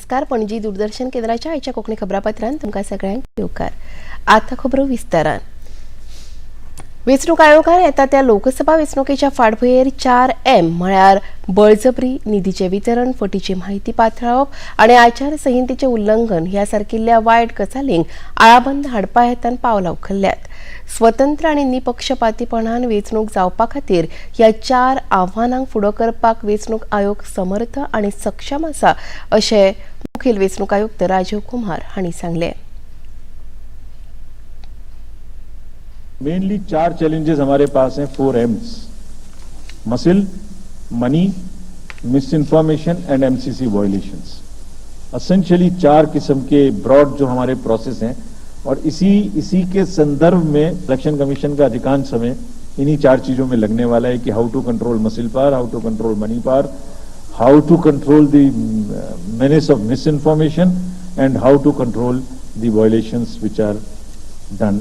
नमस्कार. पणजी दूरदर्शन केंद्राच्या आयच्या कोकणी खबरापत्रांत तुमकां सगळ्यांक येवकार. आता खबरो विस्तारान. वेंचणूक आयोगान येता त्या लोकसभा वेंचणुकेच्या फाटभुंयेर 4M म्हळ्यार बळजबरी, निधीचे वितरण, फटीची म्हायती पातळावप आनी आचारसंहितेचे उल्लंघन ह्या सारकिल्ल्या वायट गजालींक आळाबंद हाडपा हेतान पावलां उखल्ल्यात. स्वतंत्र आनी निपक्षपातीपणान वेंचणूक जावपा खातीर ह्या 4 आव्हानांक फुडो करपाक वेंचणूक आयोग समर्थ आनी सक्षम आसा अशें मुखेल वेंचणूक आयुक्त राजीव कुमार हांणी सांगलें. मेनली 4 चैलेंजेस हमारे पास हैं, 4 M's: muscle, money, misinformation and MCC violations. Essentially 4 किस्म के ब्रॉड जो हमारे प्रोसेस हैं और इसी के संदर्भ में इलेक्शन कमीशन का अधिकांश समय इन्हीं 4 चीजों में लगने वाला है कि how to control muscle power, how to control money power, how to control the menace of misinformation and how to control the violations which are done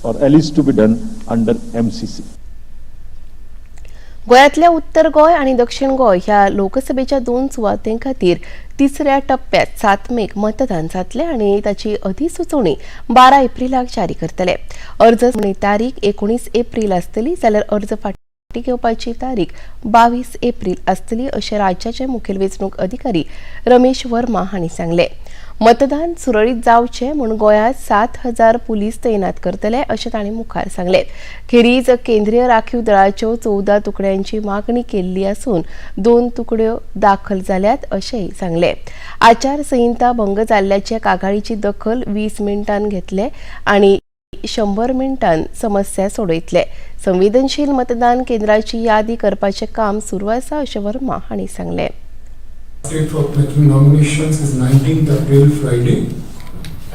or at least to be done under MCC. गोंयांतल्या उत्तर गोंय आनी दक्षिण गोंय ह्या लोकसभेच्या 2 सुवातें खातीर तिसऱ्या टप्प्यात 7 make मतदान जातले आनी ताची अधिसुचोवणी 12 एप्रिलाक जारी करतले. अर्ज सुनावणी तारीख 19 एप्रिल आसतली जाल्यार अर्ज फाटीं घेवपाची तारीख 22 एप्रिल आसतली अशें राज्याचे मुखेल वेंचणूक अधिकारी रमेश वर्मा हांणी सांगलें. मतदान सुरळीत जावचें म्हूण गोंयांत 7,000 पुलीस तैनात करतले अशें तांणी मुखार सांगलें. खेरीज केंद्रीय राखीव दळाच्यो 14 तुकड्यांची मागणी केल्ली आसून 2 तुकड्यो दाखल जाल्यात अशेंय सांगलें. आचारसंहिता भंग जाल्ल्याचे कागाळीची दखल 20 मिनटांन घेतले आनी 100 मिनटांन समस्या सोडयतले. संवेदनशील मतदान केंद्राची यादी करपाचें काम सुरू आसा अशें वर्मा हांणी सांगलें. Date for making nominations is 19th April, Friday,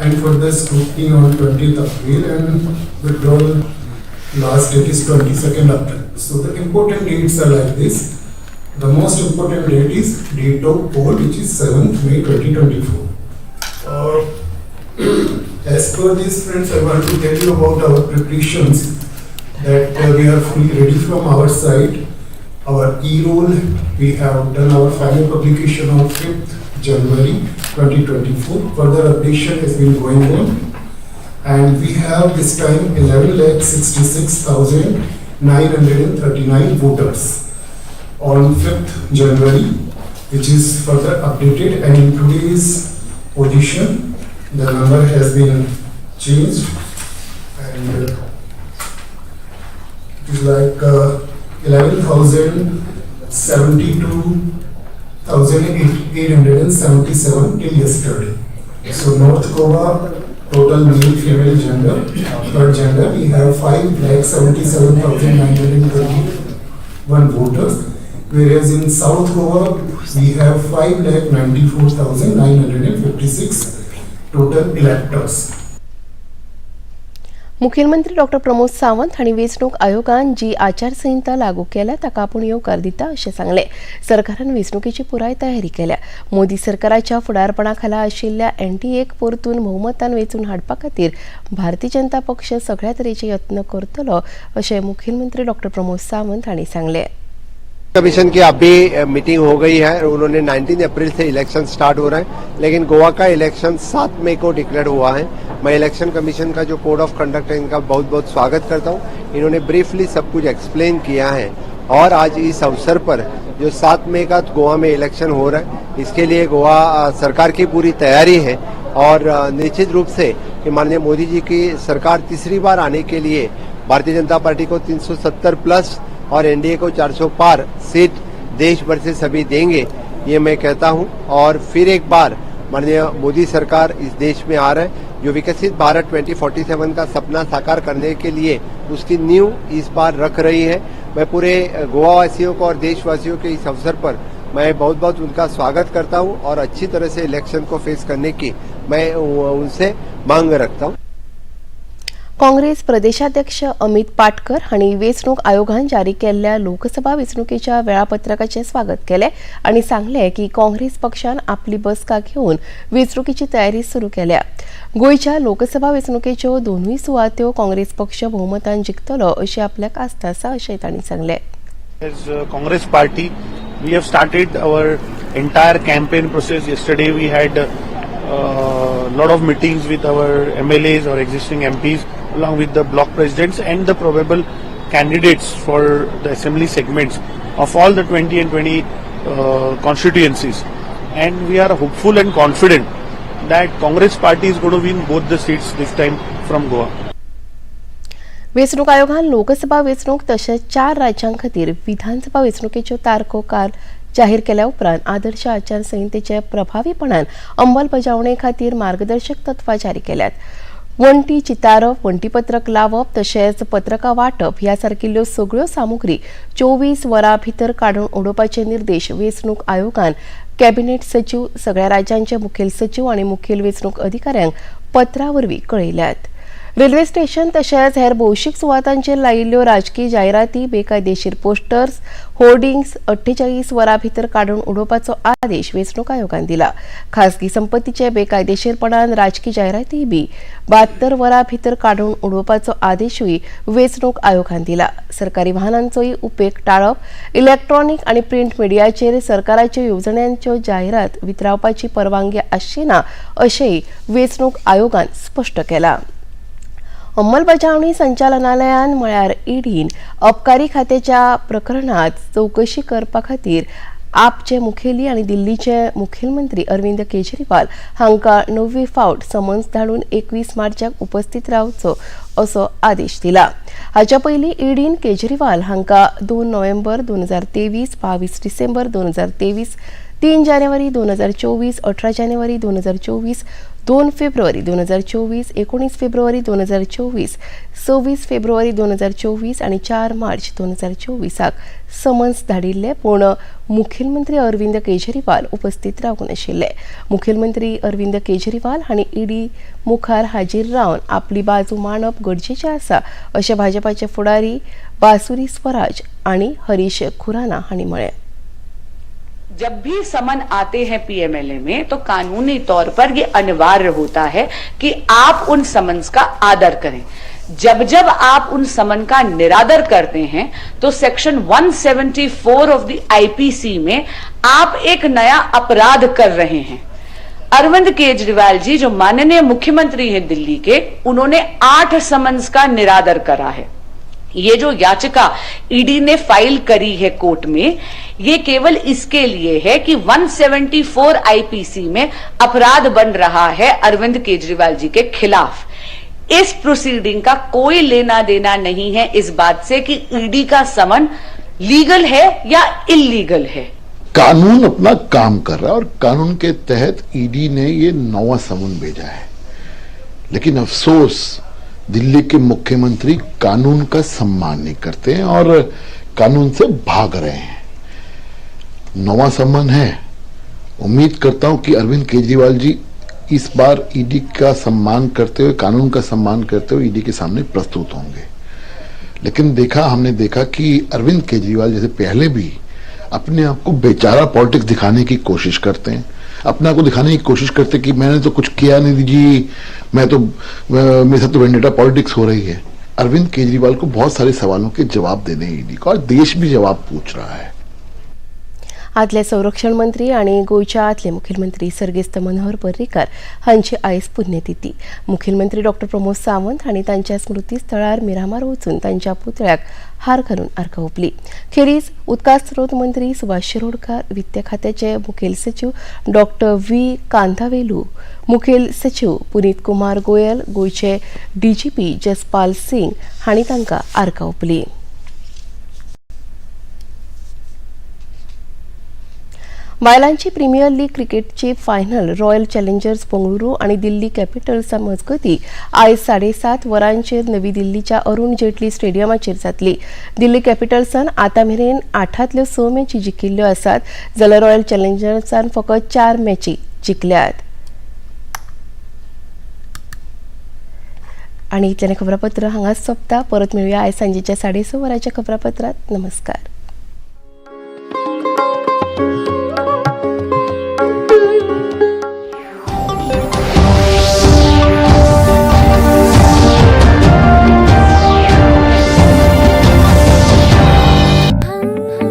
and for the scrutiny on 20th April, and withdrawal last date is 22nd April. So the important dates are like this. The most important date is date of poll, which is 7th May 2024. As per this, friends, I want to tell you about our preparations that we are fully ready from our side. Our e-roll, we have done our final publication on 5th January 2024. Further updation has been going on, and we have this time 11,66,939 voters on 5th January, which is further updated, and in today's position the number has been changed, and it is like 11,72,877 till yesterday. So North Goa, total male female gender, third gender, we have 5,77,921 voters, whereas in South Goa we have 5,94,956 total electors. मुखेलमंत्री डॉ. प्रमोद सावंत हांणी वेंचणूक आयोगान जी आचारसंहिता लागू केल्या ताका आपूण येवकार दिता अशें सांगलें. सरकारान वेंचणुकेची पुराय तयारी केल्या. मोदी सरकाराच्या फुडारपणा खाला आशिल्ल्या NDAक परतून भोवमतान वेंचून हाडपा खातीर भारतीय जनता पक्ष सगळ्या तरेचे यत्न करतलो अशें मुखेलमंत्री डॉ. प्रमोद सावंत हांणी सांगलें. कमीशन की अभी मीटिंग हो गई है. उन्होंने 19 अप्रैल से इलेक्शन स्टार्ट हो रहा है, लेकिन गोवा का इलेक्शन 7 मई को डिक्लेयर हुआ है. मैं इलेक्शन कमीशन का जो कोड ऑफ कंडक्ट है इनका बहुत बहुत स्वागत करता हूं. इन्होंने ब्रीफली सब कुछ एक्सप्लेन किया है और आज इस अवसर पर जो 7 मई का गोवा में इलेक्शन हो रहा है इसके लिए गोवा सरकार की पूरी तैयारी है और निश्चित रूप से कि माननीय मोदी जी की सरकार तीसरी बार आने के लिए भारतीय जनता पार्टी को 370 प्लस और NDA को 400 पार सीट देश भर से सभी देंगे, ये मैं कहता हूं. और फिर एक बार माननीय मोदी सरकार इस देश में आ रहा है, जो विकसित भारत 2047 का सपना साकार करने के लिए उसकी नींव इस बार रख रही है. मैं पूरे गोवा वासियों को और देशवासियों के इस अवसर पर मैं बहुत बहुत उनका स्वागत करता हूं और अच्छी तरह से इलेक्शन को फेस करने की मैं उनसे मांग रखता हूं. काँग्रेस प्रदेशाध्यक्ष अमित पाटकर हांणी वेंचणूक आयोगान जारी केल्ल्या लोकसभा वेंचणुकेच्या वेळापत्रकाचें स्वागत केलें आनी सांगलें की काँग्रेस पक्षान आपली बसका घेवन वेंचणुकेची तयारी सुरू केल्या. गोंयच्या लोकसभा वेंचणुकेच्यो 2 सुवात्यो काँग्रेस पक्ष भोवमतान जिखतलो अशी आपल्याक आस्त आसा अशेंय तांणी सांगलें. As Congress party, we have started our entire campaign process. Yesterday we had lot of meetings with our MLAs or existing MPs along with the block presidents and the probable candidates for the assembly segments of all the 20 and 20 constituencies. And we are hopeful and confident that Congress party is going to win both the seats this time from Goa. वेंचणूक आयोगान लोकसभा वेंचणूक तशेंच 4 राज्यां खातीर विधानसभा वेंचणुकेच्यो तारखो काल जाहीर केल्या उपरांत आदर्श आचारसंहितेचे प्रभावीपणान अंमलबजावणे खातीर मार्गदर्शक तत्वां जारी केल्यात. वण्टी चितारप, वण्टीपत्रक लावप तशेंच पत्रकां वांटप ह्या सारकिल्ल्यो सगळ्यो सामुग्री 24 वरां भितर काडून उडोवपाचे निर्देश वेंचणूक आयोगान कॅबिनेट सचिव, सगळ्या राज्यांचे मुखेल सचिव आनी मुखेल वेंचणूक अधिकाऱ्यांक पत्रा वरवीं कळयल्यात. रेल्वे स्टेशन तशेंच हेर भौशीक सुवातांचेर लायिल्ल्यो राजकीय जायराती, बेकायदेशीर पोस्टर्स, होर्डिंग्स 48 वरां भितर काडून उडोवपाचो आदेश वेंचणूक आयोगान दिला. खासगी संपत्तीचे बेकायदेशीरपणान राजकीय जायराती बी 72 वरां भितर काडून उडोवपाचो आदेशूय वेंचणूक आयोगान दिला. सरकारी वाहनांचोय उपेग टाळप, इलेक्ट्रॉनिक आनी प्रिंट मिडियाचेर सरकाराच्यो येवजण्यांच्यो जायरात वितरावपाची परवानगी आसची ना अशेंय वेंचणूक आयोगान स्पश्ट केलां. अंमलबजावणी संचालनालयान म्हळ्यार ईडीन अबकारी खात्याच्या प्रकरणात चौकशी करपा खातीर आपचे मुखेली आनी दिल्लीचे मुखेलमंत्री अरविंद केजरीवाल हांकां 9वी फावट समन्स धाडून 21 मार्चाक उपस्थित रावचो असो आदेश दिला. हाच्या पयलीं ईडीन केजरीवाल हांकां 2 नोव्हेंबर 2023, 22 डिसेंबर 2023, 3 जानेवारी 2024, 18 जानेवारी 2024, 2 फेब्रुवारी 2024, 19 फेब्रुवारी 2024, 26 फेब्रुवारी 2024 आनी 4 मार्च 2024 समन्स धाडिल्ले, पूण मुखेलमंत्री अरविंद केजरीवाल उपस्थित रावूंक नाशिल्ले. मुखेलमंत्री अरविंद केजरीवाल हांणी ईडी मुखार हाजीर रावन आपली बाजू मांडप गरजेचें आसा अशें भाजपाचे फुडारी बासुरी स्वराज आनी हरीश खुराना हांणी म्हळें. जब भी समन आते हैं पीएमएलए में तो कानूनी तौर पर ये अनिवार्य होता है कि आप उन समन्स का आदर करें. जब जब आप उन समन का निरादर करते हैं तो सेक्शन 174 ऑफ द आईपीसी में आप एक नया अपराध कर रहे हैं. अरविंद केजरीवाल जी जो माननीय मुख्यमंत्री हैं दिल्ली के, उन्होंने 8 समन्स का निरादर करा है. ये जो याचिका ईडी ने फाइल करी है कोर्ट में, ये केवल इसके लिए है कि 174 आईपीसी में अपराध बन रहा है अरविंद केजरीवाल जी के खिलाफ. इस प्रोसीडिंग का कोई लेना देना नहीं है इस बात से कि ईडी का समन लीगल है या इलीगल है. कानून अपना काम कर रहा है और कानून के तहत ईडी ने ये 9वां समन भेजा है. लेकिन अफसोस दिल्ली के मुख्यमंत्री कानून का सम्मान नहीं करते हैं और कानून से भाग रहे हैं. 9वां सम्मान है. उम्मीद करता हूं कि अरविंद केजरीवाल जी इस बार ईडी का सम्मान करते हुए, कानून का सम्मान करते हुए ईडी के सामने प्रस्तुत होंगे. लेकिन हमने देखा कि अरविंद केजरीवाल जैसे पहले भी अपने आप को बेचारा पॉलिटिक्स दिखाने की कोशिश करते हैं, अपने आप को दिखाने की कोशिश करते कि मैंने तो कुछ किया नहीं जी, मेरे साथ तो वेंडेटा पॉलिटिक्स हो रही है. अरविंद केजरीवाल को बहुत सारे सवालों के जवाब देने ईडी को, और देश भी जवाब पूछ रहा है. आदले संरक्षण मंत्री आणि गोयच्या आदले मुखेलमंत्री सर्गेस्त मनोहर पर्रीकार हांची आयज पुण्यतिथी. मुखेलमंत्री डॉक्टर प्रमोद सावंत हांणी तांच्या स्मृतीस्थळार मिरामार वचून तांच्या पुतळ्याक हार घालून आर्गां ओंपली. खेरीज उदका स्रोत मंत्री सुभाष शिरोडकार, वित्त खात्याचे मुखेल सचिव डॉक्टर व्ही कांतावेलू, मुखेल सचिव पुनीत कुमार गोयल, गोयचे डीजीपी जसपाल सिंग हांणी तांकां आर्गां ओंपली. बायलांची प्रीमियर लीग क्रिकेटची फायनल रॉयल चॅलेंजर्स बंगळुरू आणि दिल्ली कॅपिटल्स मजगती आयज 7:30 वरांचेर नवी दिल्लीच्या अरुण जेटली स्टेडियमाचेर जातली. दिल्ली कॅपिटल्सान आतां मेरेन 8 मॅची जिखिल्ल्यो आसात, जाल्यार रॉयल चॅलेंजर्सान फकत 4 मॅची जिखल्यात. आणि इतल्याने खबरापत्र हांगाच सोंपता. परत मेळुया आयज सांजेच्या 6:30 वरांच्या खबरापत्रांत. नमस्कार.